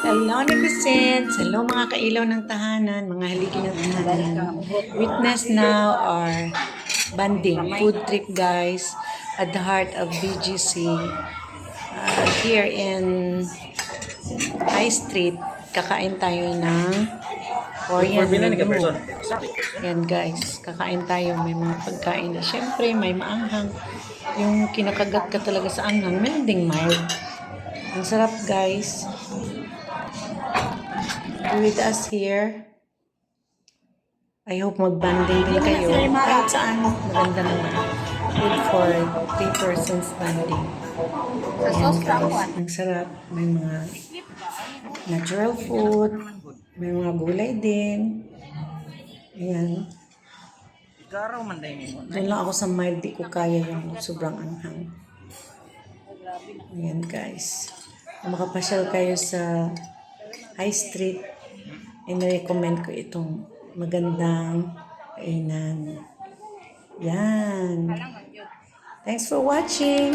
Hello, Negosins! Hello, mga kailaw ng tahanan, mga haligi ng tahanan. Witness now our banding food trip, guys, at the heart of BGC. Here in High Street, kakain tayo ng Korean menu. Yan, guys, kakain tayo. May mga pagkain na syempre may maanghang. Yung kinakagat ka talaga sa anghang, meron ding mild. Ang sarap, guys. Be with us here. I hope mag-banding din kayo. Kahit saan, maganda naman. Good for 3 persons banding. Ayan, guys. Ang sarap. May mga natural food. May mga gulay din. Ayan. Doon lang ako sa mild. Di ko kaya yung sobrang anghang. Ayan, guys. Kung makapasyal kayo sa High Street, in-recommend ko itong magandang kainan. Yan. Thanks for watching.